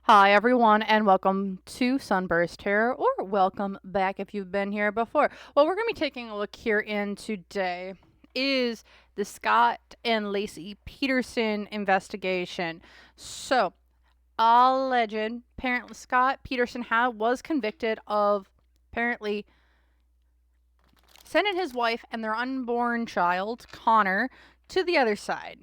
Hi, everyone, and welcome to SunBurst Tarot, or welcome back if you've been here before. What we're going to be taking a look here in today is the Scott and Laci Peterson investigation. So, alleged, apparently Scott Peterson was convicted of apparently sending his wife and their unborn child, Connor, to the other side.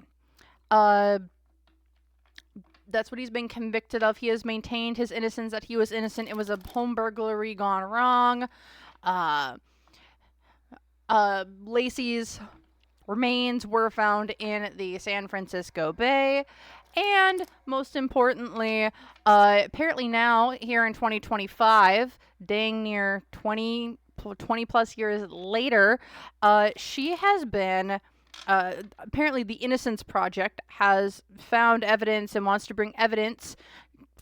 That's what he's been convicted of. He has maintained his innocence, that he was innocent. It was a home burglary gone wrong. Laci's remains were found in the San Francisco Bay. And most importantly, apparently now, here in 2025, dang near 20 plus years later, she has been apparently the Innocence Project has found evidence and wants to bring evidence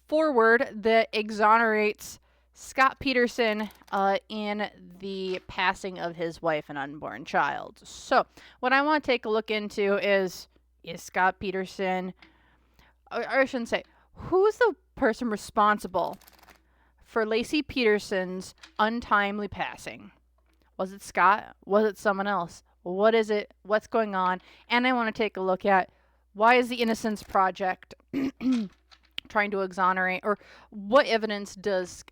forward that exonerates Scott Peterson in the passing of his wife and unborn child. So, what I want to take a look into is Scott Peterson, or I shouldn't say, who's the person responsible for Laci Peterson's untimely passing? Was it Scott? Was it someone else? What is it? What's going on? And I want to take a look at why is the Innocence Project trying to exonerate, or what evidence does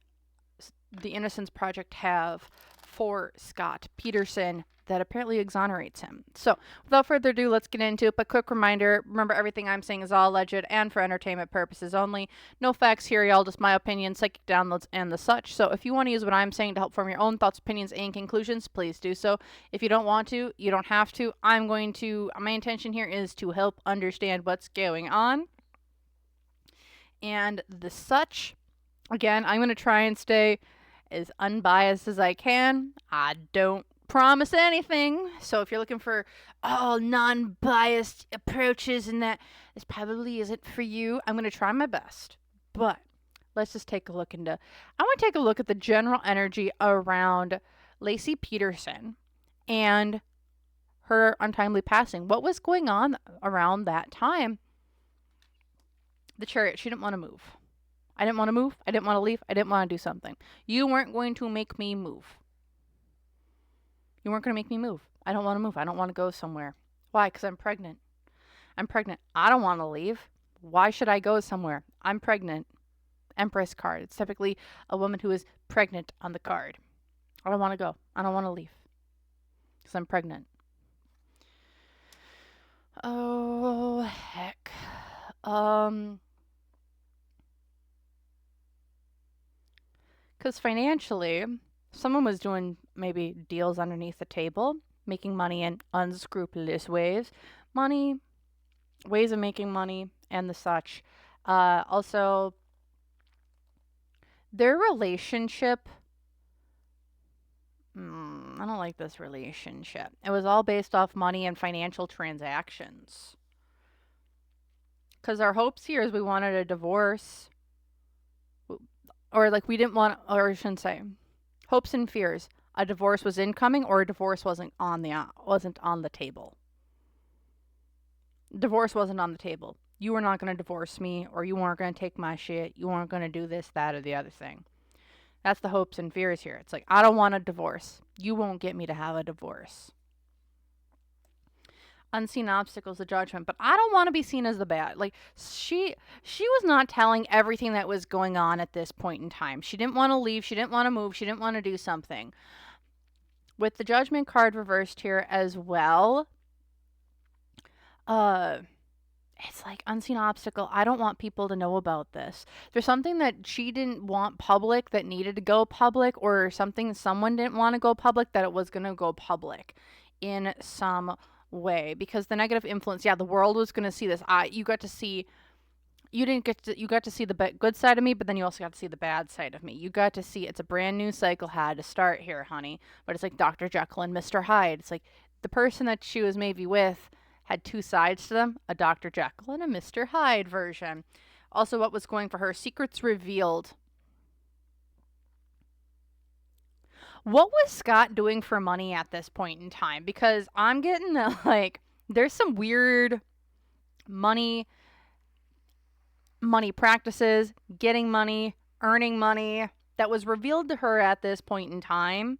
the Innocence Project have for Scott Peterson that apparently exonerates him? So, without further ado, let's get into it. But quick reminder, remember everything I'm saying is all alleged and for entertainment purposes only. No facts here, y'all, just my opinion, psychic downloads, and the such. So if you want to use what I'm saying to help form your own thoughts, opinions, and conclusions, please do so. If you don't want to, you don't have to. My intention here is to help understand what's going on. And the such, again, I'm going to try and stay as unbiased as I can. I don't promise anything. So if you're looking for all non-biased approaches and that, this probably isn't for you. I'm going to try my best. But let's just take a look into, I want to take a look at the general energy around Laci Peterson and her untimely passing. What was going on around that time? The Chariot, she didn't want to move. I didn't want to move. I didn't want to leave. I didn't want to do something. You weren't going to make me move. You weren't going to make me move. I don't want to move. I don't want to go somewhere. Why? Because I'm pregnant. I'm pregnant. I don't want to leave. Why should I go somewhere? I'm pregnant. Empress card. It's typically a woman who is pregnant on the card. I don't want to go. I don't want to leave. Because I'm pregnant. Oh, heck. Because financially, someone was doing maybe deals underneath the table, making money in unscrupulous ways. Ways of making money, and the such. Also, their relationship, I don't like this relationship. It was all based off money and financial transactions. Because our hopes here is we wanted a divorce. Or like we didn't want, or I shouldn't say, hopes and fears. A divorce was incoming, or a divorce wasn't on the table. Divorce wasn't on the table. You were not going to divorce me, or you weren't going to take my shit. You weren't going to do this, that, or the other thing. That's the hopes and fears here. It's like, I don't want a divorce. You won't get me to have a divorce. Unseen obstacles of judgment, but I don't want to be seen as the bad. Like she was not telling everything that was going on at this point in time. She didn't want to leave, she didn't want to move, she didn't want to do something. With the judgment card reversed here as well, it's like unseen obstacle. I don't want people to know about this. There's something that she didn't want public that needed to go public, or something someone didn't want to go public that it was going to go public in some way, because the negative influence, the world was going to see this. You got to see the good side of me, but then you also got to see the bad side of me. You got to see it's a brand new cycle had to start here, honey. But it's like Dr. Jekyll and Mr. Hyde. It's like the person that she was maybe with had two sides to them, a Dr. Jekyll and a Mr. Hyde version. Also, what was going for her, secrets revealed. What was Scott doing for money at this point in time? Because I'm getting that, like, there's some weird money money practices, getting money, earning money that was revealed to her at this point in time.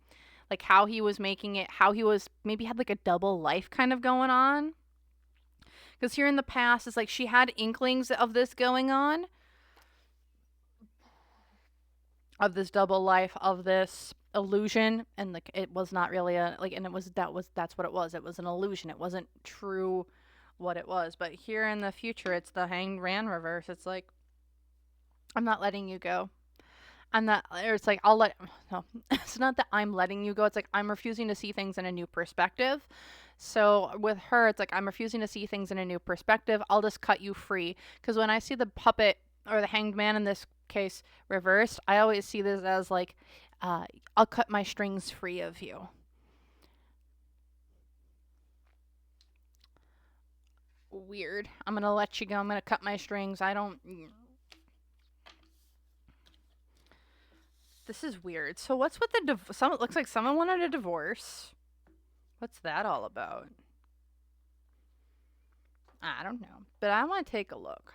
Like how he was making it, how he was maybe had like a double life kind of going on. Because here in the past, it's like she had inklings of this going on, of this double life, of this illusion, and like it was not really a like, and it was that's what it was. It was an illusion. It wasn't true what it was. But here in the future, it's the Hanged Man reverse. It's like, I'm not letting you go. I'm not, or it's like, I'll let, no, it's not that I'm letting you go. It's like, I'm refusing to see things in a new perspective. So with her, it's like, I'm refusing to see things in a new perspective. I'll just cut you free. Because when I see the puppet or the Hanged Man in this case reversed, I always see this as like, I'll cut my strings free of you. Weird. I'm going to let you go. I'm going to cut my strings. This is weird. So what's with the it looks like someone wanted a divorce. What's that all about? I don't know. But I want to take a look.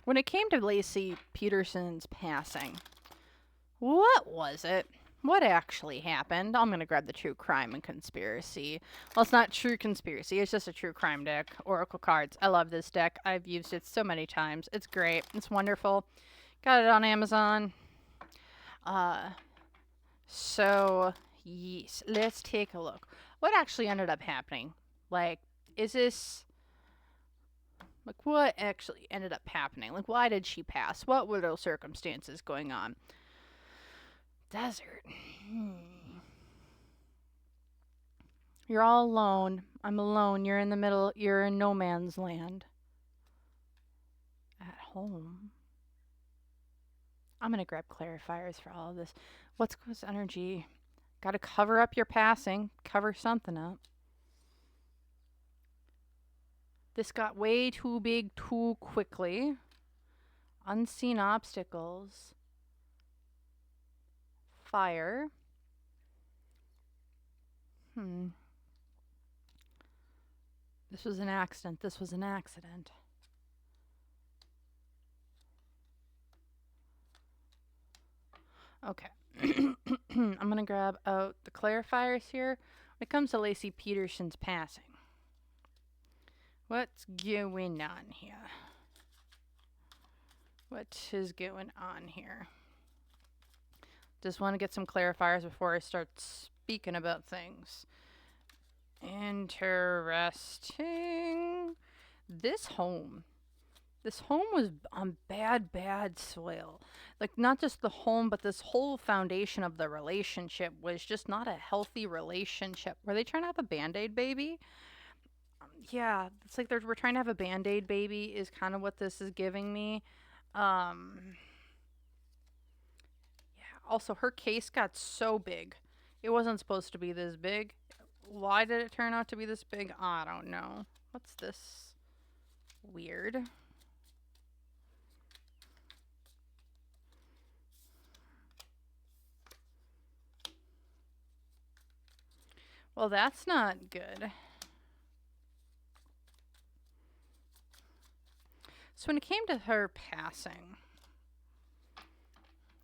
When it came to Laci Peterson's passing, what was it? What actually happened? I'm going to grab the True Crime and Conspiracy. Well, it's not True Conspiracy. It's just a True Crime deck. Oracle cards. I love this deck. I've used it so many times. It's great. It's wonderful. Got it on Amazon. So, yes. Let's take a look. What actually ended up happening? Like, is this... Like, what actually ended up happening? Like, why did she pass? What were those circumstances going on? Desert. You're all alone. I'm alone. You're in the middle. You're in no man's land. At home. I'm going to grab clarifiers for all of this. What's this energy? Got to cover up your passing. Cover something up. This got way too big too quickly. Unseen obstacles. Fire. This was an accident. This was an accident. Okay. I'm going to grab out the clarifiers here. When it comes to Laci Peterson's passing, what's going on here? What is going on here? Just want to get some clarifiers before I start speaking about things. Interesting. This home was on bad soil. Like, not just the home, but this whole foundation of the relationship was just not a healthy relationship. Were they trying to have a Band-Aid baby? Yeah, it's like we're trying to have a Band-Aid baby is kind of what this is giving me. Yeah, also, her case got so big. It wasn't supposed to be this big. Why did it turn out to be this big? I don't know. What's this? Weird. Well, that's not good. So when it came to her passing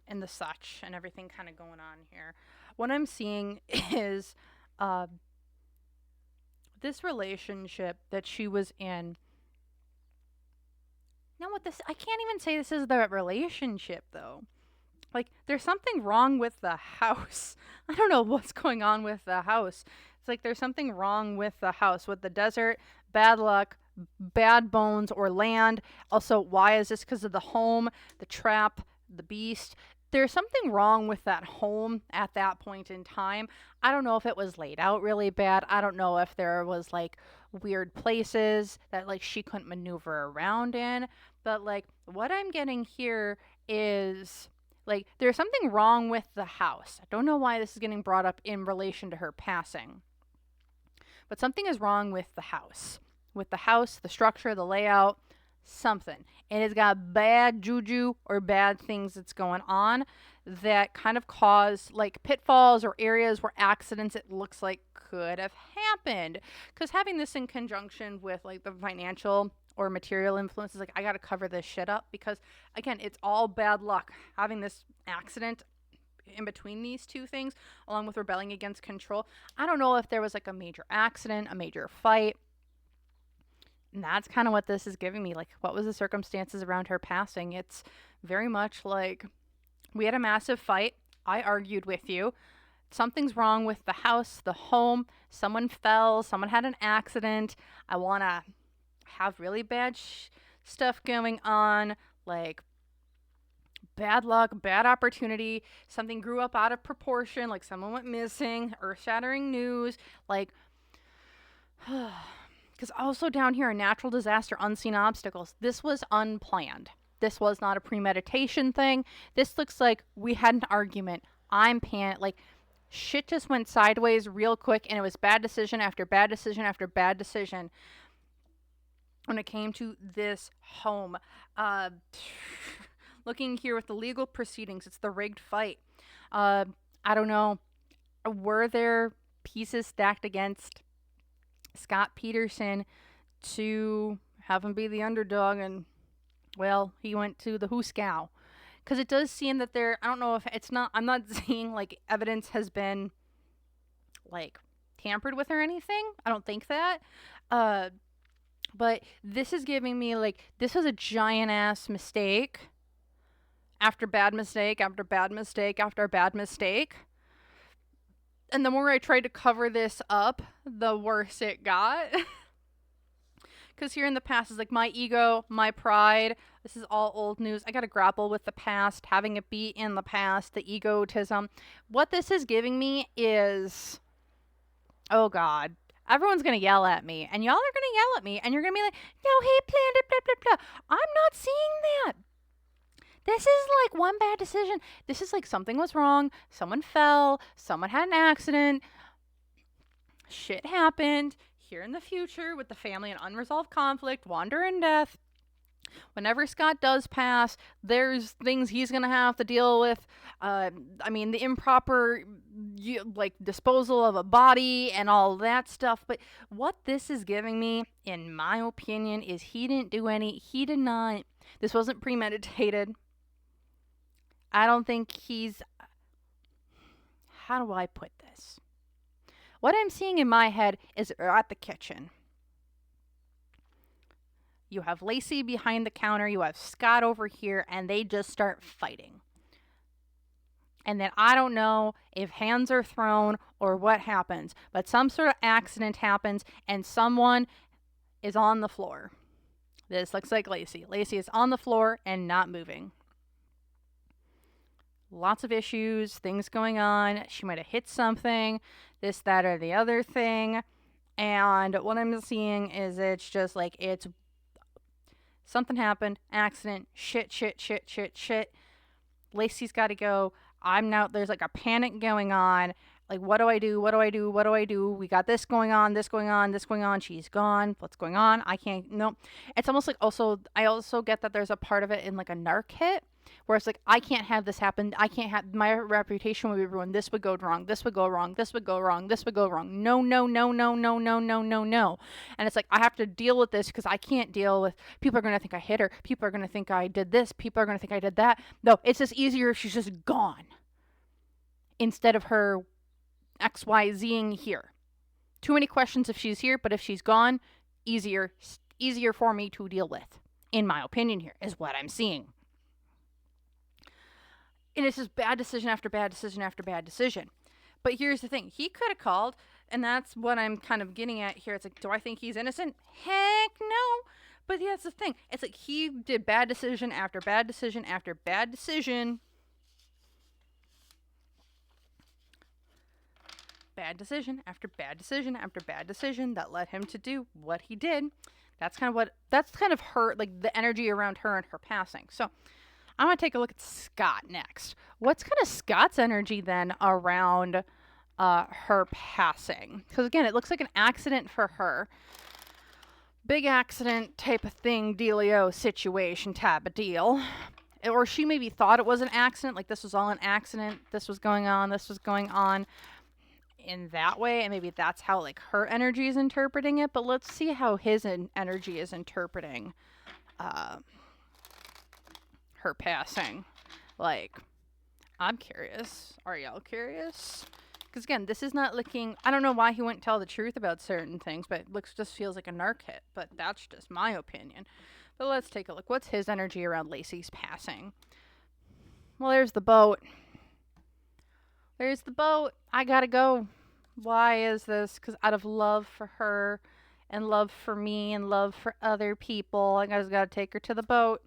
and the such and everything kind of going on here, what I'm seeing is this relationship that she was in. Now what this, I can't even say this is the relationship though. Like, there's something wrong with the house. I don't know what's going on with the house. It's like there's something wrong with the house, with the desert, bad luck, bad bones, or land. Also, why is this? Because of the home, the trap, the beast. There's something wrong with that home at that point in time. I don't know if it was laid out really bad. I don't know if there was like weird places that like she couldn't maneuver around in. But like what I'm getting here is like there's something wrong with the house. I don't know why this is getting brought up in relation to her passing. But something is wrong with the house. With the house, the structure, the layout, something. And it's got bad juju or bad things that's going on that kind of cause like pitfalls or areas where accidents it looks like could have happened. Because having this in conjunction with like the financial or material influences. Like, I got to cover this shit up because, again, it's all bad luck. Having this accident in between these two things, along with rebelling against control. I don't know if there was like a major accident, a major fight. And that's kind of what this is giving me. Like, what was the circumstances around her passing? It's very much like we had a massive fight. I argued with you. Something's wrong with the house, the home. Someone fell. Someone had an accident. I want to have really bad stuff going on. Like, bad luck, bad opportunity. Something grew up out of proportion. Like, someone went missing. Earth-shattering news. Like, because also down here, a natural disaster, unseen obstacles. This was unplanned. This was not a premeditation thing. This looks like we had an argument. I'm panicked. Like, shit just went sideways real quick, and it was bad decision after bad decision after bad decision when it came to this home. Looking here with the legal proceedings, it's the rigged fight. I don't know. Were there pieces stacked against Scott Peterson to have him be the underdog? And, well, he went to the Hooskow. Because it does seem that there, I don't know if it's not, I'm not seeing like evidence has been like tampered with or anything. I don't think that. But this is giving me like, this was a giant ass mistake. After bad mistake, after bad mistake, after bad mistake. And the more I tried to cover this up, the worse it got. Because here in the past is like my ego, my pride. This is all old news. I got to grapple with the past, having it be in the past, the egotism. What this is giving me is, oh God, everyone's going to yell at me. And y'all are going to yell at me. And you're going to be like, no, he planned it, blah, blah, blah. I'm not seeing that. This is like one bad decision. This is like something was wrong. Someone fell. Someone had an accident. Shit happened. Here in the future with the family and unresolved conflict, wander and death. Whenever Scott does pass, there's things he's going to have to deal with. I mean, the improper like disposal of a body and all that stuff. But what this is giving me, in my opinion, is he did not, this wasn't premeditated. I don't think he's, how do I put this? What I'm seeing in my head is at the kitchen. You have Laci behind the counter, you have Scott over here, and they just start fighting. And then I don't know if hands are thrown or what happens, but some sort of accident happens and someone is on the floor. This looks like Laci. Laci is on the floor and not moving. Lots of issues, things going on. She might have hit something, this, that, or the other thing. And what I'm seeing is it's just like, it's something happened, accident, shit. Laci's got to go. I'm now, there's like a panic going on. Like, what do I do? We got this going on. She's gone. What's going on? I can't, no. It's almost like also, I also get that there's a part of it in like a narc hit where it's like, I can't have this happen. I can't have, my reputation would be ruined. This would go wrong. This would go wrong. No. And it's like, I have to deal with this because I can't deal with, people are going to think I hit her. People are going to think I did this. People are going to think I did that. No, it's just easier if she's just gone instead of her XYZing here. Too many questions if she's here, but if she's gone, easier for me to deal with, in my opinion. Here is what I'm seeing. And it's just bad decision after bad decision after bad decision. But here's the thing. He could have called, and that's what I'm kind of getting at here. It's like, do I think he's innocent? Heck no. But that's the thing. It's like he did bad decision after bad decision after bad decision. Bad decision after bad decision after bad decision that led him to do what he did. That's kind of her, like the energy around her and her passing. So I'm going to take a look at Scott next. What's kind of Scott's energy then around her passing? Because again, it looks like an accident for her. Big accident type of thing, dealio situation type of deal. Or she maybe thought it was an accident, like this was all an accident. This was going on. in that way, and maybe that's how like her energy is interpreting it. But let's see how his energy is interpreting her passing. Like, I'm curious. Are y'all curious? Because again, this is not looking. I don't know why he wouldn't tell the truth about certain things, but it just feels like a narc hit. But that's just my opinion. But let's take a look. What's his energy around Laci's passing? Well, there's the boat. There's the boat. I gotta go. Why is this? Because out of love for her and love for me and love for other people, I just gotta take her to the boat.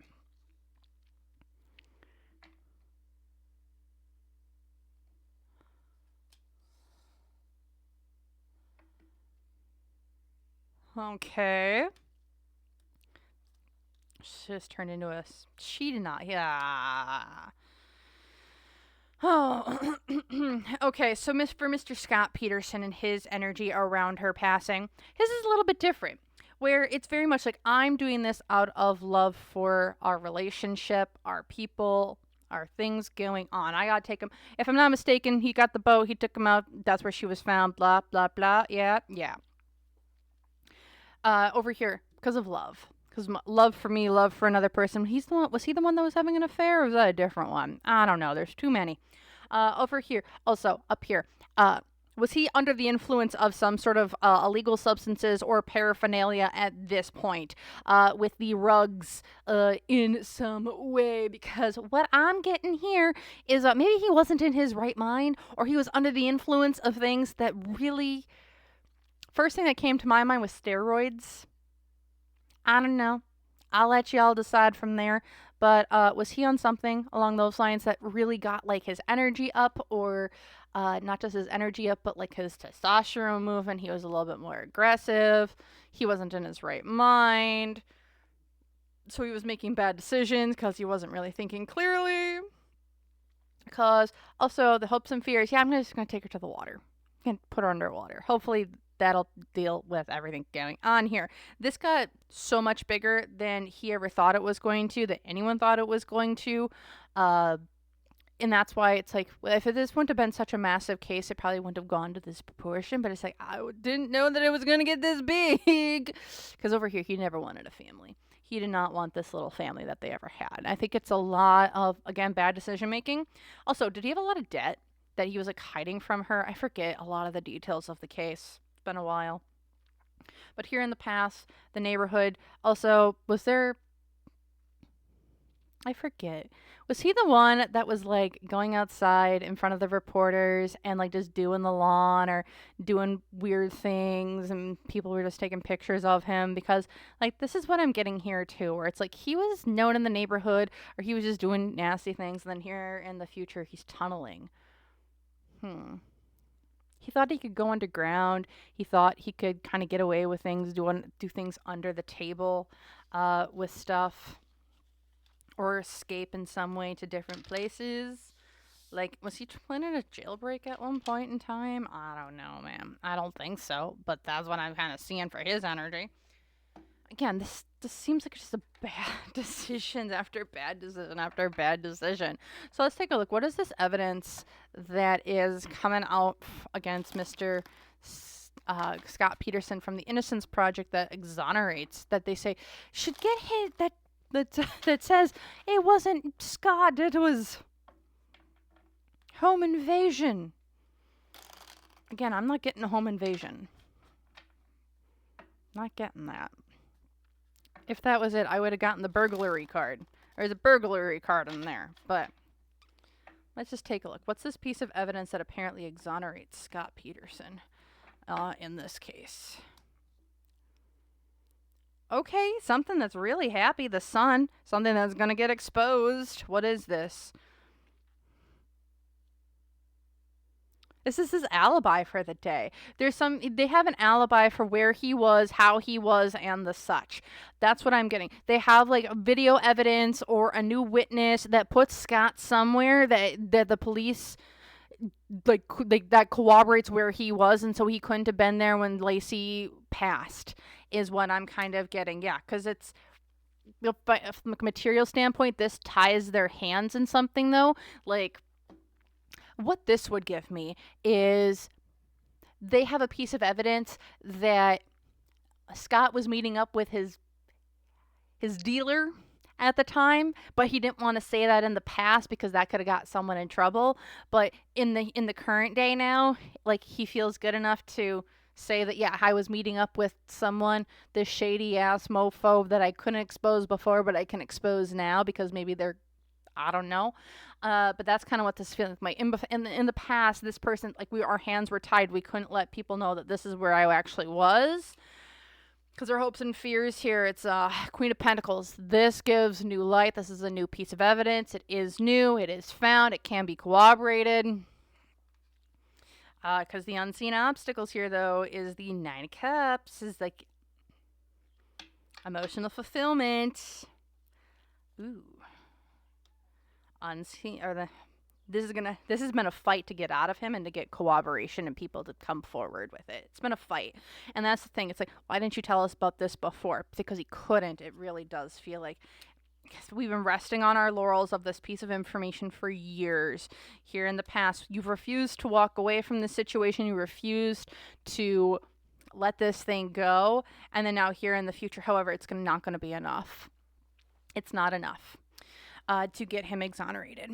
Okay. She just turned into a. She did not. Yeah. Oh. Okay, so for Mr. Scott Peterson and his energy around her passing, his is a little bit different. Where it's very much like, I'm doing this out of love for our relationship, our people, our things going on. I gotta take him. If I'm not mistaken, he got the boat, he took him out. That's where she was found. Blah, blah, blah. Yeah. Over here, because of love. Because love for me, love for another person. He's the one. Was he the one that was having an affair, or was that a different one? I don't know. There's too many. Over here, also up here. Was he under the influence of some sort of illegal substances or paraphernalia at this point with the rugs in some way? Because what I'm getting here is maybe he wasn't in his right mind, or he was under the influence of things that really... First thing that came to my mind was steroids. I don't know. I'll let y'all decide from there. But was he on something along those lines that really got like his energy up, or not just his energy up, but like his testosterone movement? He was a little bit more aggressive. He wasn't in his right mind. So he was making bad decisions because he wasn't really thinking clearly. Because also the hopes and fears. Yeah, I'm just going to take her to the water and put her underwater. Hopefully that'll deal with everything going on here. This got so much bigger than he ever thought it was going to, that anyone thought it was going to. And that's why it's like, if this wouldn't have been such a massive case, it probably wouldn't have gone to this proportion. But it's like, I didn't know that it was going to get this big. Because over here, he never wanted a family. He did not want this little family that they ever had. I think it's a lot of, again, bad decision making. Also, did he have a lot of debt that he was like hiding from her? I forget a lot of the details of the case. Been a while. But here in the past, the neighborhood also, was there, I forget, was he the one that was like going outside in front of the reporters and like just doing the lawn or doing weird things, and people were just taking pictures of him? Because like, this is what I'm getting here too, where it's like he was known in the neighborhood, or he was just doing nasty things, and then here in the future he's tunneling. He thought he could go underground. He thought he could kind of get away with things, do things under the table with stuff, or escape in some way to different places. Like, was he planning a jailbreak at one point in time? I don't know, man. I don't think so, but that's what I'm kind of seeing for his energy. Again, this seems like just a bad decision after bad decision after bad decision. So let's take a look. What is this evidence that is coming out against Mr. Scott Peterson from the Innocence Project that exonerates, that they say should get hit, that says it wasn't Scott, it was home invasion? Again, I'm not getting a home invasion. Not getting that. If that was it, I would have gotten the burglary card. There's a burglary card in there. But let's just take a look. What's this piece of evidence that apparently exonerates Scott Peterson in this case? Okay, something that's really happy. The sun. Something that's going to get exposed. What is this? This is his alibi for the day. They have an alibi for where he was, how he was, and the such. That's what I'm getting. They have like video evidence or a new witness that puts Scott somewhere that the police like that corroborates where he was, and so he couldn't have been there when Laci passed, is what I'm kind of getting. Yeah, because it's, from a material standpoint, this ties their hands in something though. Like, what this would give me is they have a piece of evidence that Scott was meeting up with his dealer at the time, but he didn't want to say that in the past because that could have got someone in trouble. But in the current day now, like, he feels good enough to say that, yeah, I was meeting up with someone, this shady ass mofo that I couldn't expose before, but I can expose now because maybe they're, I don't know. But that's kind of what this feeling like. In the past, this person, like, our hands were tied. We couldn't let people know that this is where I actually was. Because our hopes and fears here, it's Queen of Pentacles. This gives new light. This is a new piece of evidence. It is new. It is found. It can be corroborated. Because the unseen obstacles here, though, is the Nine of Cups. Is like emotional fulfillment. Ooh. Unseen, or this has been a fight to get out of him and to get cooperation and people to come forward with it. It's been a fight. And that's the thing. It's like, why didn't you tell us about this before? Because he couldn't. It really does feel like we've been resting on our laurels of this piece of information for years. Here in the past, you've refused to walk away from the situation. You refused to let this thing go. And then now here in the future, however, it's not going to be enough. It's not enough. To get him exonerated.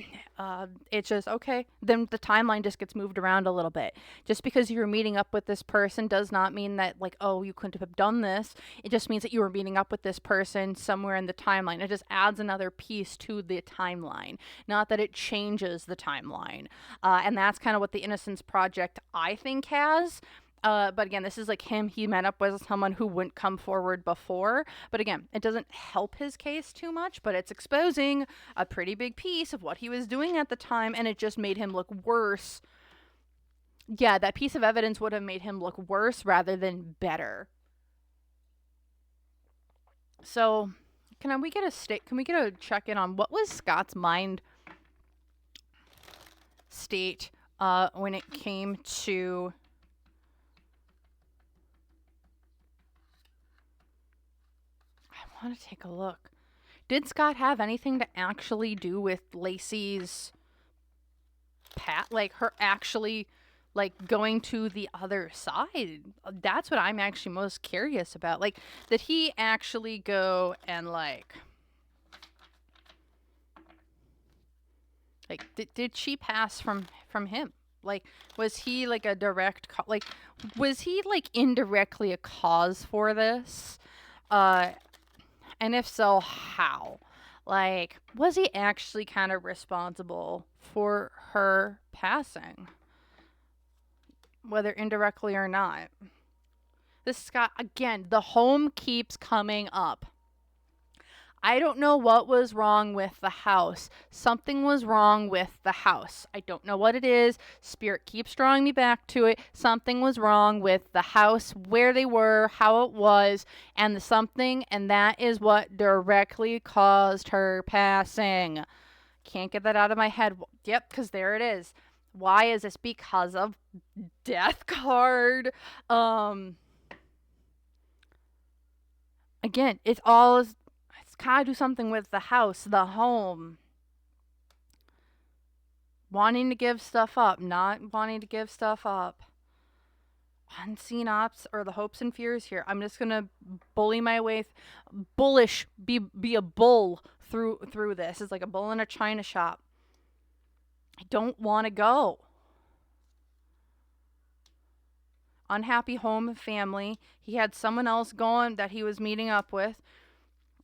It's just, okay, then the timeline just gets moved around a little bit. Just because you were meeting up with this person does not mean that, like, oh, you couldn't have done this. It just means that you were meeting up with this person somewhere in the timeline. It just adds another piece to the timeline, not that it changes the timeline. And that's kind of what the Innocence Project, I think, has. But again, this is like him. He met up with someone who wouldn't come forward before. But again, it doesn't help his case too much, but it's exposing a pretty big piece of what he was doing at the time, and it just made him look worse. Yeah, that piece of evidence would have made him look worse rather than better. So, can we get a check-in on what was Scott's mind state when it came to... I want to take a look. Did Scott have anything to actually do with Laci's her actually, like, going to the other side? That's what I'm actually most curious about. Like, did he actually go and, like did she pass from him? Like, was he, like, a direct was he, like, indirectly a cause for this? And if so, how? Like, was he actually kind of responsible for her passing? Whether indirectly or not. This Scott, again, the home keeps coming up. I don't know what was wrong with the house. Something was wrong with the house. I don't know what it is. Spirit keeps drawing me back to it. Something was wrong with the house, where they were, how it was, and the something, and that is what directly caused her passing. Can't get that out of my head. Yep, because there it is. Why is this? Because of Death card. Again, it's gotta do something with the house, the home. Wanting to give stuff up, not wanting to give stuff up. Unseen ops, or the hopes and fears here. I'm just gonna bully my way, bullish, be a bull through this. It's like a bull in a china shop. I don't want to go. Unhappy home, family. He had someone else going that he was meeting up with.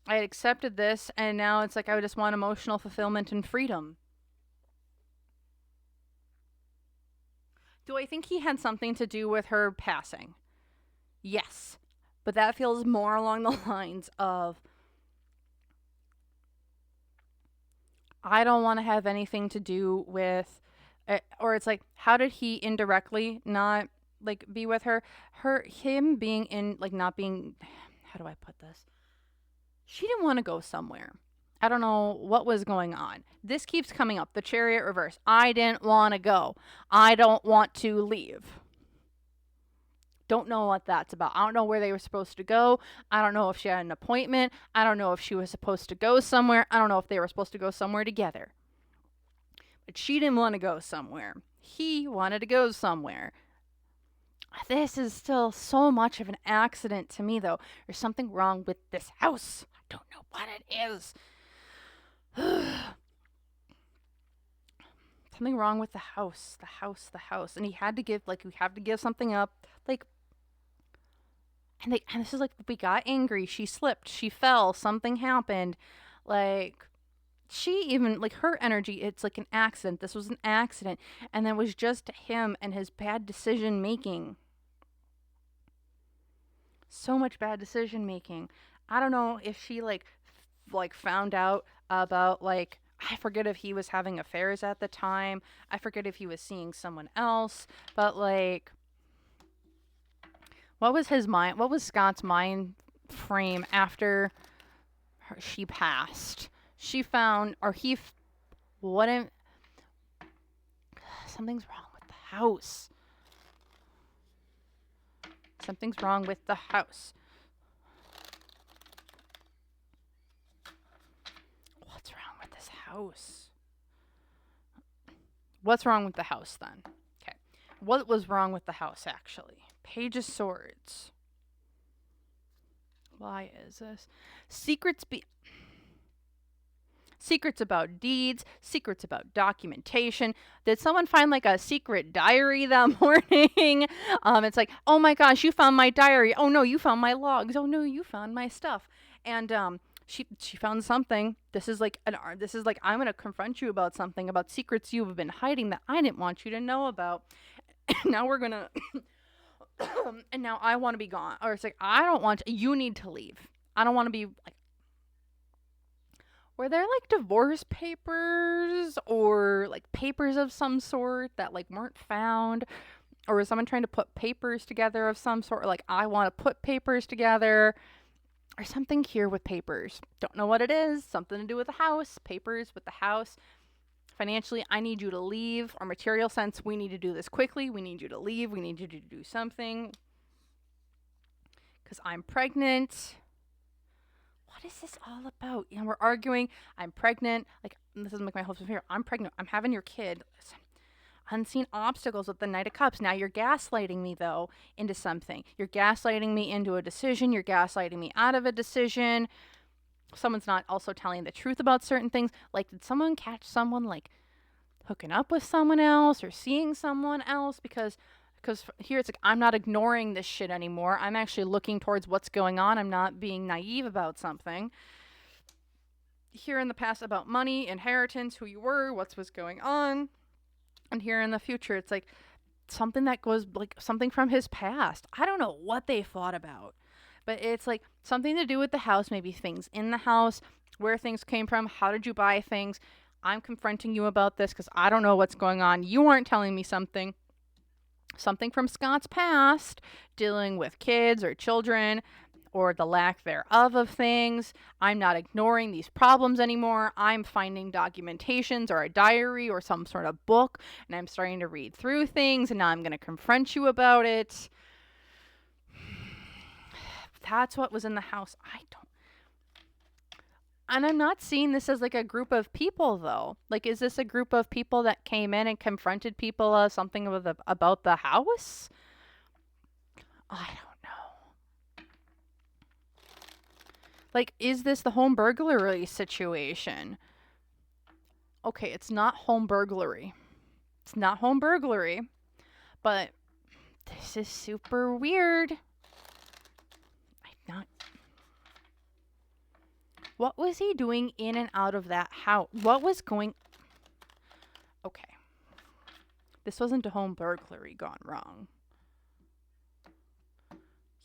I had accepted this, and now it's like I just want emotional fulfillment and freedom. Do I think he had something to do with her passing? Yes. But that feels more along the lines of, I don't want to have anything to do with, or it's like, how did he indirectly not, like, be with her? Him being in, like, not being, how do I put this? She didn't want to go somewhere. I don't know what was going on. This keeps coming up. The Chariot reverse. I didn't want to go. I don't want to leave. Don't know what that's about. I don't know where they were supposed to go. I don't know if she had an appointment. I don't know if she was supposed to go somewhere. I don't know if they were supposed to go somewhere together. But she didn't want to go somewhere. He wanted to go somewhere. This is still so much of an accident to me, though. There's something wrong with this house. I don't know what it is. Something wrong with the house, the house, the house. And he had to give, like, we have to give something up. Like, and this is like, we got angry. She slipped. She fell. Something happened. Like, she even, like, her energy, it's like an accident. This was an accident. And then it was just him and his bad decision making. So much bad decision making. I don't know if she, like found out about, like, I forget if he was having affairs at the time. I forget if he was seeing someone else. But, like, what was his mind? What was Scott's mind frame after she passed? She found, or he, wouldn't. Something's wrong with the house. Something's wrong with the house. What's wrong with this house? What's wrong with the house then? Okay. What was wrong with the house, actually? Page of Swords. Why is this? Secrets about deeds, secrets about documentation. Did someone find, like, a secret diary that morning? It's like, oh my gosh, you found my diary. Oh no, you found my logs. Oh no, you found my stuff. And she found something. This is like I'm gonna confront you about something, about secrets you have been hiding that I didn't want you to know about. Now we're gonna and now I want to be gone. Or it's like, I don't want to, you need to leave. I don't want to be, like, were there, like, divorce papers or, like, papers of some sort that, like, weren't found? Or was someone trying to put papers together of some sort? Like, I want to put papers together. Or something here with papers. Don't know what it is. Something to do with the house. Papers with the house. Financially, I need you to leave. Or material sense, we need to do this quickly. We need you to leave. We need you to do something. Because I'm pregnant. What is this all about? You know, we're arguing. I'm pregnant. Like, this doesn't make my husband here. I'm pregnant. I'm having your kid. Listen. Unseen obstacles with the Knight of Cups. Now you're gaslighting me, though, into something. You're gaslighting me into a decision. You're gaslighting me out of a decision. Someone's not also telling the truth about certain things. Like, did someone catch someone, like, hooking up with someone else or seeing someone else? Because here it's like, I'm not ignoring this shit anymore. I'm actually looking towards what's going on. I'm not being naive about something. Here in the past about money, inheritance, who you were, what was going on. And here in the future, it's like something that goes, like, something from his past. I don't know what they thought about, but it's like something to do with the house, maybe things in the house, where things came from, how did you buy things. I'm confronting you about this because I don't know what's going on. You aren't telling me something. Something from Scott's past, dealing with kids or children, or the lack thereof of things. I'm not ignoring these problems anymore. I'm finding documentations or a diary or some sort of book, and I'm starting to read through things, and now I'm going to confront you about it. That's what was in the house. And I'm not seeing this as, like, a group of people, though. Like, is this a group of people that came in and confronted people something about the house? I don't know. Like, is this the home burglary situation? Okay, it's not home burglary. It's not home burglary. But this is super weird. What was he doing in and out of that house? What was going... Okay. This wasn't a home burglary gone wrong.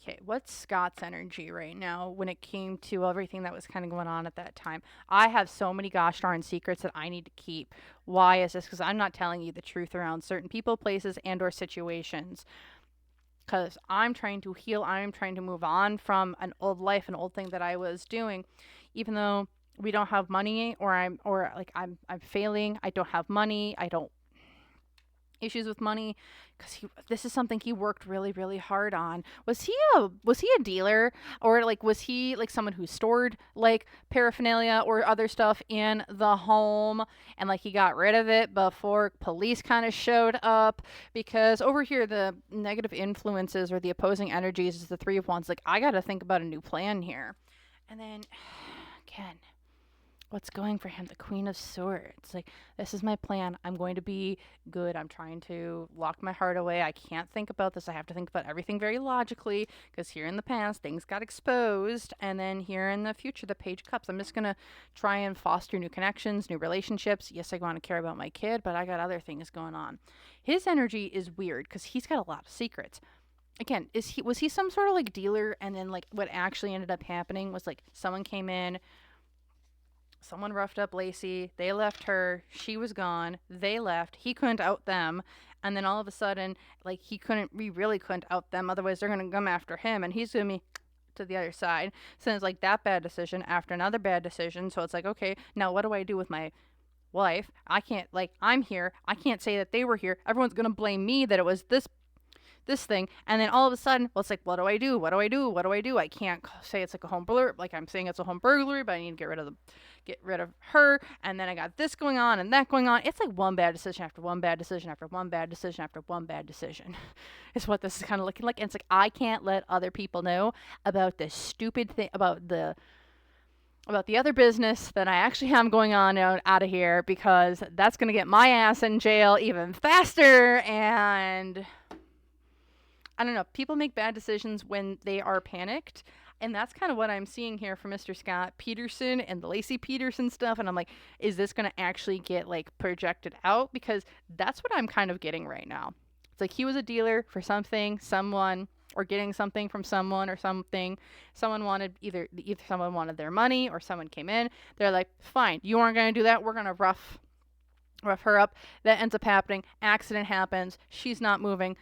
Okay, what's Scott's energy right now when it came to everything that was kind of going on at that time? I have so many gosh darn secrets that I need to keep. Why is this? Because I'm not telling you the truth around certain people, places, and or situations. Because I'm trying to heal. I'm trying to move on from an old life, an old thing that I was doing. Even though we don't have money, or I'm failing. I don't have money. issues with money, because this is something he worked really, really hard on. Was he a dealer, or like was he like someone who stored like paraphernalia or other stuff in the home, and like he got rid of it before police kind of showed up? Because over here the negative influences or the opposing energies is the Three of Wands. Like, I got to think about a new plan here. And then again, what's going for him? The Queen of Swords. Like, this is my plan. I'm going to be good. I'm trying to lock my heart away. I can't think about this. I have to think about everything very logically, because here in the past, things got exposed. And then here in the future, the Page of Cups. I'm just going to try and foster new connections, new relationships. Yes, I want to care about my kid, but I got other things going on. His energy is weird because he's got a lot of secrets. Again, was he some sort of like dealer, and then like what actually ended up happening was like someone came in, someone roughed up Laci. They left her. She was gone. They left. He couldn't out them. And then all of a sudden, like, we really couldn't out them. Otherwise, they're going to come after him. And he's going to be to the other side. So it's like that bad decision after another bad decision. So it's like, okay, now what do I do with my wife? I can't, like, I'm here. I can't say that they were here. Everyone's going to blame me that it was this thing. And then all of a sudden, well, it's like, what do I do? What do I do? What do I do? I can't say it's like a home burglary. Like, I'm saying it's a home burglary, but I need to get rid of her. And then I got this going on and that going on. It's like one bad decision after one bad decision after one bad decision after one bad decision is what this is kind of looking like. And it's like, I can't let other people know about this stupid thing, about the other business that I actually have going on out of here, because that's going to get my ass in jail even faster. And I don't know. People make bad decisions when they are panicked. And that's kind of what I'm seeing here for Mr. Scott Peterson and the Laci Peterson stuff. And I'm like, is this going to actually get like projected out? Because that's what I'm kind of getting right now. It's like he was a dealer for something, someone, or getting something from someone or something. Someone wanted either someone wanted their money, or someone came in. They're like, fine, you aren't going to do that. We're going to rough her up. That ends up happening. Accident happens. She's not moving.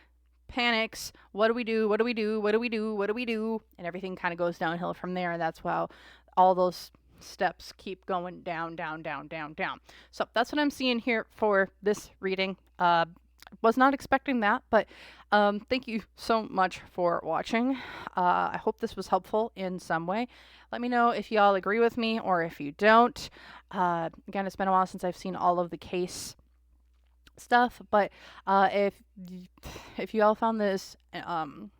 Panics. What do we do? What do we do? What do we do? What do we do? And everything kind of goes downhill from there. And that's how all those steps keep going down, down, down, down, down. So that's what I'm seeing here for this reading. Was not expecting that, but thank you so much for watching. I hope this was helpful in some way. Let me know if y'all agree with me or if you don't. Again, it's been a while since I've seen all of the case stuff, but if you all found this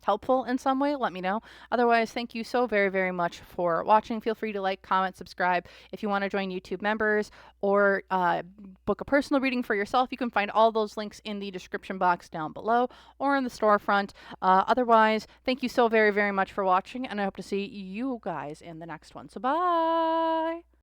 helpful in some way, let me know. Otherwise, thank you so very, very much for watching. Feel free to like, comment, subscribe. If you want to join YouTube members or book a personal reading for yourself, you can find all those links in the description box down below or in the storefront. Otherwise, thank you so very, very much for watching, and I hope to see you guys in the next one. So bye!